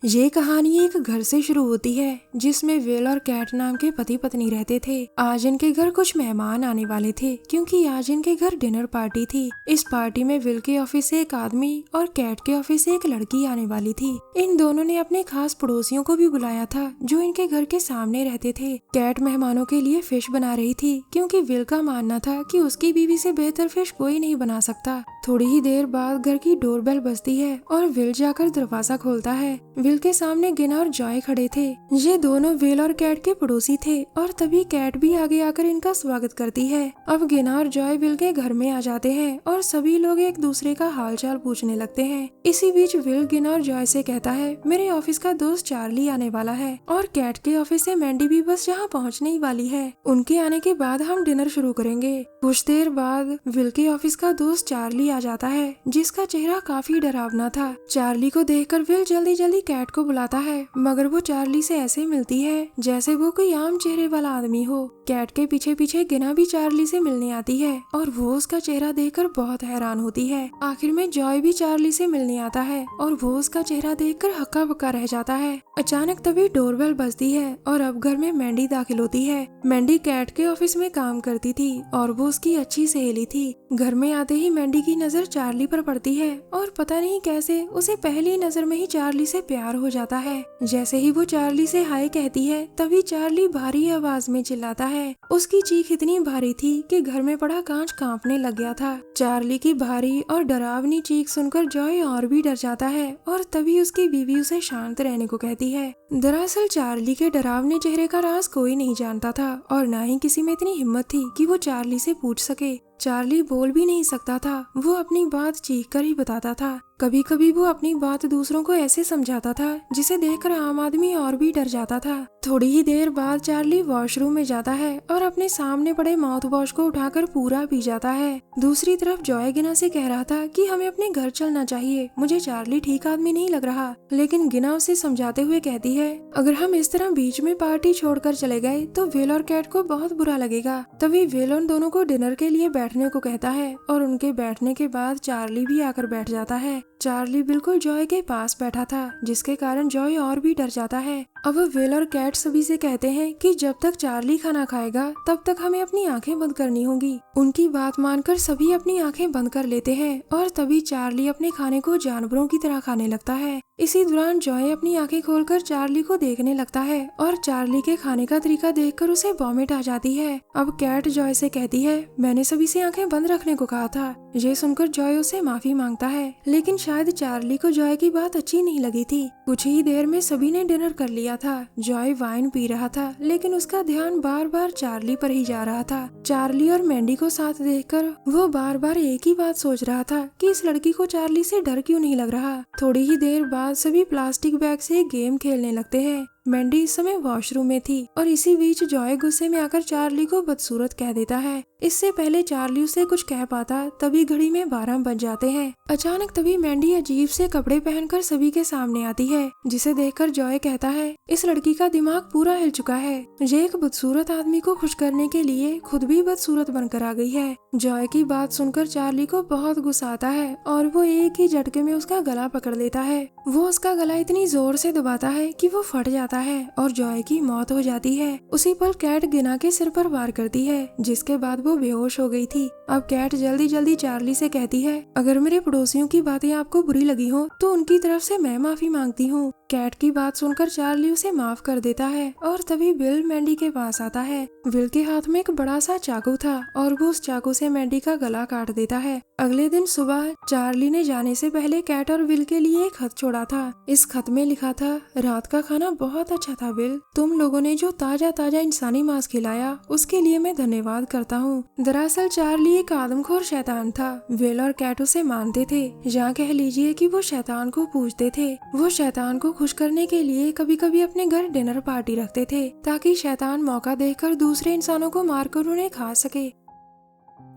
ये कहानी एक घर से शुरू होती है जिसमें विल और कैट नाम के पति पत्नी रहते थे। आज इनके घर कुछ मेहमान आने वाले थे क्योंकि आज इनके घर डिनर पार्टी थी। इस पार्टी में विल के ऑफिस से एक आदमी और कैट के ऑफिस से एक लड़की आने वाली थी। इन दोनों ने अपने खास पड़ोसियों को भी बुलाया था जो इनके घर के सामने रहते थे। कैट मेहमानों के लिए फिश बना रही थी क्योंकि विल का मानना था कि उसकी बीवी से बेहतर फिश कोई नहीं बना सकता। थोड़ी ही देर बाद घर की डोरबेल बजती है और विल जाकर दरवाजा खोलता है। विल के सामने गिना और जॉय खड़े थे। ये दोनों विल और कैट के पड़ोसी थे और तभी कैट भी आगे आकर इनका स्वागत करती है। अब गिना और जॉय विल के घर में आ जाते हैं और सभी लोग एक दूसरे का हालचाल पूछने लगते हैं। इसी बीच विल गिना और जॉय से कहता है, मेरे ऑफिस का दोस्त चार्ली आने वाला है और कैट के ऑफिस से मैंडी भी बस यहाँ पहुँचने ही वाली है। उनके आने के बाद हम डिनर शुरू करेंगे। कुछ देर बाद विल के ऑफिस का दोस्त चार्ली आ जाता है जिसका चेहरा काफी डरावना था। चार्ली को देखकर विल जल्दी जल्दी कैट को बुलाता है मगर वो चार्ली से ऐसे मिलती है जैसे वो कोई आम चेहरे वाला आदमी हो। कैट के पीछे पीछे गिना भी चार्ली से मिलने आती है और वो उसका चेहरा देखकर बहुत हैरान होती है। आखिर में जॉय भी चार्ली से मिलने आता है और वो उसका चेहरा देखकर हक्का बक्का रह जाता है। अचानक तभी डोरबेल बजती है और अब घर में मैंडी दाखिल होती है। मैंडी कैट के ऑफिस में काम करती थी और वो उसकी अच्छी सहेली थी। घर में आते ही मैंडी की नजर चार्ली पर पड़ती है और पता नहीं कैसे उसे पहली नजर में ही चार्ली से प्यार हो जाता है। जैसे ही वो चार्ली से हाय कहती है तभी चार्ली भारी आवाज में चिल्लाता है। उसकी चीख इतनी भारी थी कि घर में पड़ा कांच कांपने लग गया था। चार्ली की भारी और डरावनी चीख सुनकर जॉय और भी डर जाता है और तभी उसकी बीवी उसे शांत रहने को कहती है। दरअसल चार्ली के डरावने चेहरे का राज कोई नहीं जानता था और न ही किसी में इतनी हिम्मत थी कि वो चार्ली से पूछ सके। चार्ली बोल भी नहीं सकता था, वो अपनी बात चीख कर ही बताता था। कभी कभी वो अपनी बात दूसरों को ऐसे समझाता था जिसे देखकर आम आदमी और भी डर जाता था। थोड़ी ही देर बाद चार्ली वॉशरूम में जाता है और अपने सामने पड़े माउथ वॉश को उठाकर पूरा पी जाता है। दूसरी तरफ जॉय गिना से कह रहा था कि हमें अपने घर चलना चाहिए, मुझे चार्ली ठीक आदमी नहीं लग रहा। लेकिन गिना उसे समझाते हुए कहती है, अगर हम इस तरह बीच में पार्टी छोड़कर चले गए तो विल और कैट को बहुत बुरा लगेगा। तभी विल उन दोनों को डिनर के लिए बैठने को कहता है और उनके बैठने के बाद चार्ली भी आकर बैठ जाता है। चार्ली बिल्कुल जॉय के पास बैठा था जिसके कारण जॉय और भी डर जाता है। अब विल और कैट सभी से कहते हैं कि जब तक चार्ली खाना खाएगा तब तक हमें अपनी आंखें बंद करनी होंगी। उनकी बात मानकर सभी अपनी आंखें बंद कर लेते हैं और तभी चार्ली अपने खाने को जानवरों की तरह खाने लगता है। इसी दौरान जॉय अपनी आंखें खोलकर चार्ली को देखने लगता है और चार्ली के खाने का तरीका देखकर उसे वॉमिट आ जाती है। अब कैट जॉय से कहती है, मैंने सभी से आंखें बंद रखने को कहा था। ये सुनकर जॉय उसे माफी मांगता है लेकिन शायद चार्ली को जॉय की बात अच्छी नहीं लगी थी। कुछ ही देर में सभी ने डिनर कर लिया था। जॉय वाइन पी रहा था लेकिन उसका ध्यान बार बार चार्ली पर ही जा रहा था। चार्ली और मैंडी को साथ देखकर वो बार बार एक ही बात सोच रहा था कि इस लड़की को चार्ली से डर क्यों नहीं लग रहा। थोड़ी ही देर बाद सभी प्लास्टिक बैग से गेम खेलने लगते हैं। मैंडी इस समय वॉशरूम में थी और इसी बीच जॉय गुस्से में आकर चार्ली को बदसूरत कह देता है। इससे पहले चार्ली उसे कुछ कह पाता तभी घड़ी में 12 बज जाते हैं। अचानक तभी मैंडी अजीब से कपड़े पहनकर सभी के सामने आती है जिसे देखकर जॉय कहता है, इस लड़की का दिमाग पूरा हिल चुका है। ये एक बदसूरत आदमी को खुश करने के लिए खुद भी बदसूरत बनकर आ गई है। जॉय की बात सुनकर चार्ली को बहुत गुस्सा आता है और वो एक ही झटके में उसका गला पकड़ लेता है। वो उसका गला इतनी जोर से दबाता है कि वो फट जाता है और जॉय की मौत हो जाती है। उसी पल कैट गिना के सिर पर वार करती है जिसके बाद वो बेहोश हो गई थी। अब कैट जल्दी जल्दी चार्ली से कहती है, अगर मेरे पड़ोसियों की बातें आपको बुरी लगी हो तो उनकी तरफ से मैं माफी मांगती हूँ। कैट की बात सुनकर चार्ली उसे माफ कर देता है और तभी विल मैंडी के पास आता है। विल के हाथ में एक बड़ा सा चाकू था और वो उस चाकू से मैंडी का गला काट देता है। अगले दिन सुबह चार्ली ने जाने से पहले कैट और विल के लिए एक खत छोड़ा था। इस खत में लिखा था, रात का खाना बहुत अच्छा था विल, तुम लोगों ने जो ताजा ताजा इंसानी मांस खिलाया उसके लिए मैं धन्यवाद करता हूँ। दरअसल चार्ली एक आदमखोर शैतान था। विल और कैट उसे मानते थे, या कह लीजिए कि वो शैतान को पूजते थे। वो शैतान को खुश करने के लिए कभी कभी अपने घर डिनर पार्टी रखते थे ताकि शैतान मौका देखकर दूसरे इंसानों को मारकर उन्हें खा सके।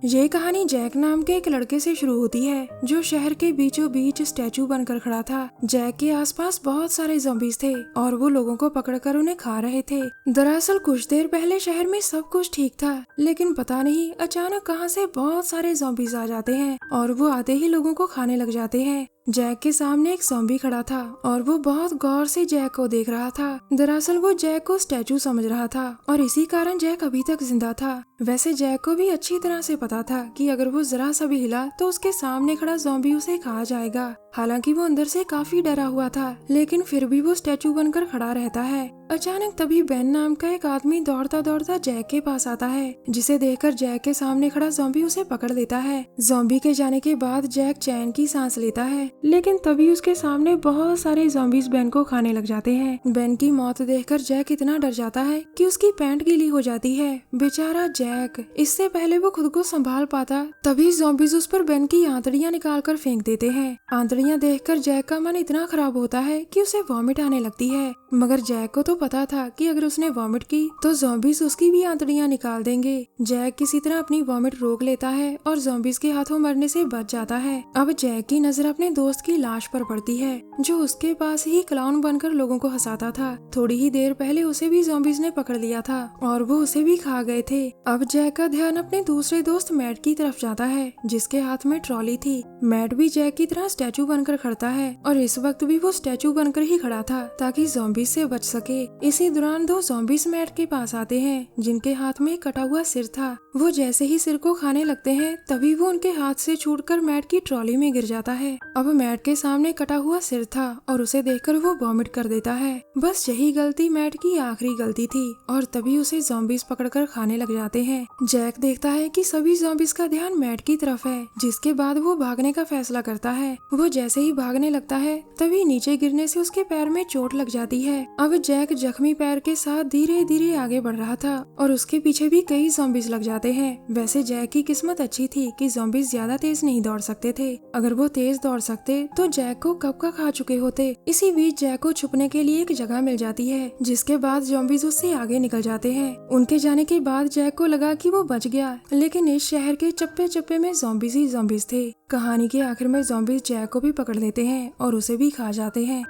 ये कहानी जैक नाम के एक लड़के से शुरू होती है जो शहर के बीचों बीच स्टैचू बनकर खड़ा था। जैक के आसपास बहुत सारे ज़ॉम्बीज़ थे और वो लोगों को पकड़कर उन्हें खा रहे थे। दरअसल कुछ देर पहले शहर में सब कुछ ठीक था लेकिन पता नहीं अचानक कहां से बहुत सारे ज़ॉम्बीज़ आ जाते हैं और वो आते ही लोगों को खाने लग जाते हैं। जैक के सामने एक ज़ॉम्बी खड़ा था और वो बहुत गौर से जैक को देख रहा था। दरअसल वो जैक को स्टैचू समझ रहा था और इसी कारण जैक अभी तक जिंदा था। वैसे जैक को भी अच्छी तरह से पता था कि अगर वो जरा सा भी हिला तो उसके सामने खड़ा ज़ॉम्बी उसे खा जाएगा। हालांकि वो अंदर से काफी डरा हुआ था, लेकिन फिर भी वो स्टैचू बनकर खड़ा रहता है। अचानक तभी बेन नाम का एक आदमी दौड़ता दौड़ता जैक के पास आता है, जिसे देखकर जैक के सामने खड़ा ज़ॉम्बी उसे पकड़ लेता है। ज़ॉम्बी के जाने के बाद जैक चैन की सांस लेता है, लेकिन तभी उसके सामने बहुत सारे ज़ॉम्बीज बेन को खाने लग जाते हैं। बेन की मौत देखकर जैक इतना डर जाता है कि उसकी पैंट गीली हो जाती है। बेचारा जैक, इससे पहले वो खुद को संभाल पाता तभी ज़ॉम्बीज उस पर बेन की आंतड़ियां निकाल कर फेंक देते हैं। आंतड़ियां देखकर जैक का मन इतना खराब होता है कि उसे वॉमिट आने लगती है, मगर जैक को तो पता था कि अगर उसने वॉमिट की तो ज़ॉम्बीज उसकी भी आंतड़ियां निकाल देंगे। जैक किसी तरह अपनी वॉमिट रोक लेता है और ज़ॉम्बीज के हाथों मरने से बच जाता है। अब जैक की नजर अपने दोस्त की लाश पर पड़ती है, जो उसके पास ही क्लाउन बनकर लोगों को हंसाता था। थोड़ी ही देर पहले उसे भी ज़ॉम्बीज ने पकड़ लिया था और वो उसे भी खा गए थे। अब जैक का ध्यान अपने दूसरे दोस्त मैट की तरफ जाता है, जिसके हाथ में ट्रॉली थी। मैट भी जैक की तरह स्टैचू बनकर खड़ता है और इस वक्त भी वो स्टैचू बनकर ही खड़ा था ताकि ज़ॉम्बीज से बच सके। इसी दौरान दो ज़ॉम्बीज मैट के पास आते हैं, जिनके हाथ में कटा हुआ सिर था। वो जैसे ही सिर को खाने लगते हैं तभी वो उनके हाथ से छूटकर मैट की ट्रॉली में गिर जाता है। अब मैट के सामने कटा हुआ सिर था और उसे देखकर वो वॉमिट कर देता है। बस यही गलती मैट की आखिरी गलती थी और तभी उसे ज़ॉम्बीज पकड़कर खाने लग जाते हैं। जैक देखता है कि सभी ज़ॉम्बीज का ध्यान मैट की तरफ है, जिसके बाद वो भागने का फैसला करता है। वो जैसे ही भागने लगता है तभी नीचे गिरने से उसके पैर में चोट लग जाती है। अब जैक जख्मी पैर के साथ धीरे धीरे आगे बढ़ रहा था और उसके पीछे भी कई ज़ॉम्बीज लग जाते हैं। वैसे जैक की किस्मत अच्छी थी कि ज़ॉम्बीज ज्यादा तेज नहीं दौड़ सकते थे। अगर वो तेज दौड़ सकते तो जैक को कब का खा चुके होते। इसी बीच जैक को छुपने के लिए एक जगह मिल जाती है, जिसके बाद ज़ॉम्बीज उससे आगे निकल जाते हैं। उनके जाने के बाद जैक को लगा कि वो बच गया, लेकिन इस शहर के चप्पे चप्पे में ज़ॉम्बीज ही ज़ॉम्बीज थे। कहानी के आखिर में ज़ॉम्बीज जैक को भी पकड़ लेते हैं और उसे भी खा जाते हैं।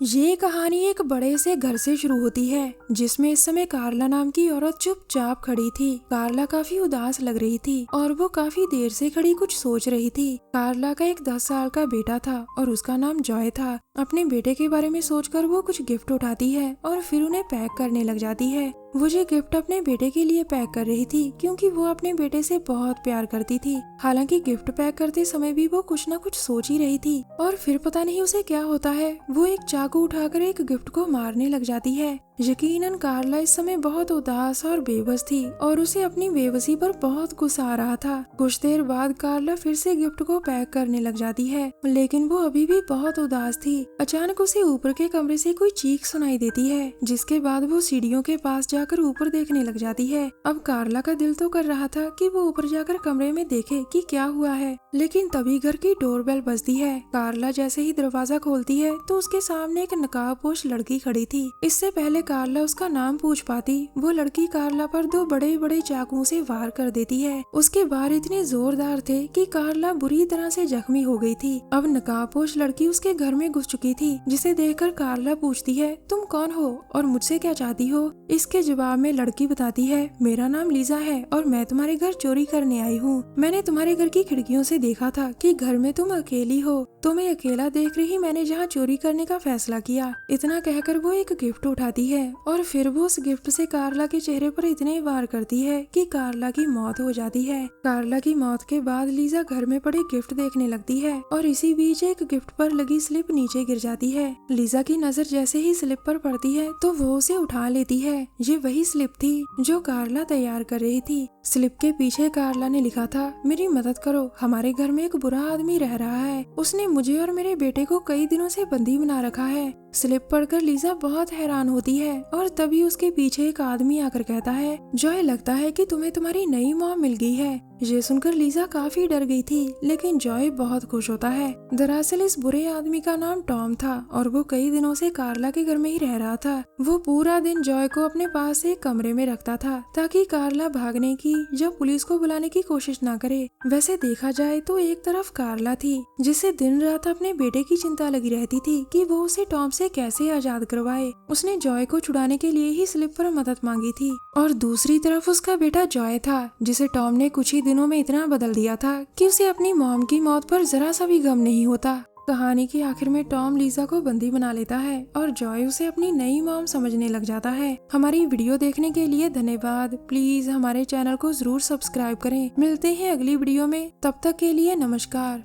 ये कहानी एक बड़े से घर से शुरू होती है, जिसमें इस समय कार्ला नाम की औरत चुपचाप खड़ी थी। कार्ला काफी उदास लग रही थी और वो काफी देर से खड़ी कुछ सोच रही थी। कार्ला का एक 10 साल का बेटा था और उसका नाम जॉय था। अपने बेटे के बारे में सोचकर वो कुछ गिफ्ट उठाती है और फिर उन्हें पैक करने लग जाती है। वो ये गिफ्ट अपने बेटे के लिए पैक कर रही थी क्योंकि वो अपने बेटे से बहुत प्यार करती थी। हालांकि गिफ्ट पैक करते समय भी वो कुछ न कुछ सोच ही रही थी और फिर पता नहीं उसे क्या होता है, वो एक चाकू उठाकर एक गिफ्ट को मारने लग जाती है। यकीनन कार्ला इस समय बहुत उदास और बेबस थी और उसे अपनी बेबसी पर बहुत गुस्सा आ रहा था। कुछ देर बाद कार्ला फिर से गिफ्ट को पैक करने लग जाती है, लेकिन वो अभी भी बहुत उदास थी। अचानक उसे ऊपर के कमरे से कोई चीख सुनाई देती है, जिसके बाद वो सीढ़ियों के पास जाकर ऊपर देखने लग जाती है। अब कार्ला का दिल तो कर रहा था कि वो ऊपर जाकर कमरे में देखे कि क्या हुआ है, लेकिन तभी घर की डोरबेल बजती है। कार्ला जैसे ही दरवाजा खोलती है तो उसके सामने एक नकाबपोश लड़की खड़ी थी। इससे पहले कार्ला उसका नाम पूछ पाती, वो लड़की कार्ला पर 2 बड़े बड़े चाकुओं से वार कर देती है। उसके वार इतने जोरदार थे कि कार्ला बुरी तरह से जख्मी हो गई थी। अब नकाबपोश लड़की उसके घर में घुस चुकी थी, जिसे देखकर कार्ला पूछती है, तुम कौन हो और मुझसे क्या चाहती हो? इसके जवाब में लड़की बताती है, मेरा नाम लीजा है और मैं तुम्हारे घर चोरी करने आई हूँ। मैंने तुम्हारे घर की खिड़कियों से देखा था कि घर में तुम अकेली हो। तुम्हें अकेला देख रही मैंने जहाँ चोरी करने का फैसला किया। इतना कहकर वो एक गिफ्ट उठाती है और फिर वो उस गिफ्ट से कार्ला के चेहरे पर इतने वार करती है कि कार्ला की मौत हो जाती है। कार्ला की मौत के बाद लीजा घर में पड़े गिफ्ट देखने लगती है और इसी बीच एक गिफ्ट पर लगी स्लिप नीचे गिर जाती है। लीजा की नजर जैसे ही स्लिप पर पड़ती है तो वो उसे उठा लेती है। ये वही स्लिप थी जो कार्ला तैयार कर रही थी। स्लिप के पीछे कार्ला ने लिखा था, मेरी मदद करो, हमारे घर में एक बुरा आदमी रह रहा है। उसने मुझे और मेरे बेटे को कई दिनों से बंदी बना रखा है। स्लिप पढ़कर लीजा बहुत हैरान होती है और तभी उसके पीछे एक आदमी आकर कहता है, जॉय लगता है कि तुम्हें तुम्हारी नई मॉम मिल गई है। ये सुनकर लीजा काफी डर गई थी, लेकिन जॉय बहुत खुश होता है। दरअसल इस बुरे आदमी का नाम टॉम था और वो कई दिनों से कार्ला के घर में ही रह रहा था। वो पूरा दिन जॉय को अपने पास एक कमरे में रखता था ताकि कार्ला भागने की या पुलिस को बुलाने की कोशिश ना करे। वैसे देखा जाए तो एक तरफ कार्ला थी, जिसे दिन रात अपने बेटे की चिंता लगी रहती थी कि वो उसे टॉम से कैसे आजाद करवाए। उसने जॉय को छुड़ाने के लिए ही स्लिप पर मदद मांगी थी। और दूसरी तरफ उसका बेटा जॉय था, जिसे टॉम ने कुछ ही दिनों में इतना बदल दिया था कि उसे अपनी मॉम की मौत पर जरा सा भी गम नहीं होता। कहानी के आखिर में टॉम लीजा को बंदी बना लेता है और जॉय उसे अपनी नई मॉम समझने लग जाता है। हमारी वीडियो देखने के लिए धन्यवाद। प्लीज हमारे चैनल को जरूर सब्सक्राइब करें। मिलते हैं अगली वीडियो में, तब तक के लिए नमस्कार।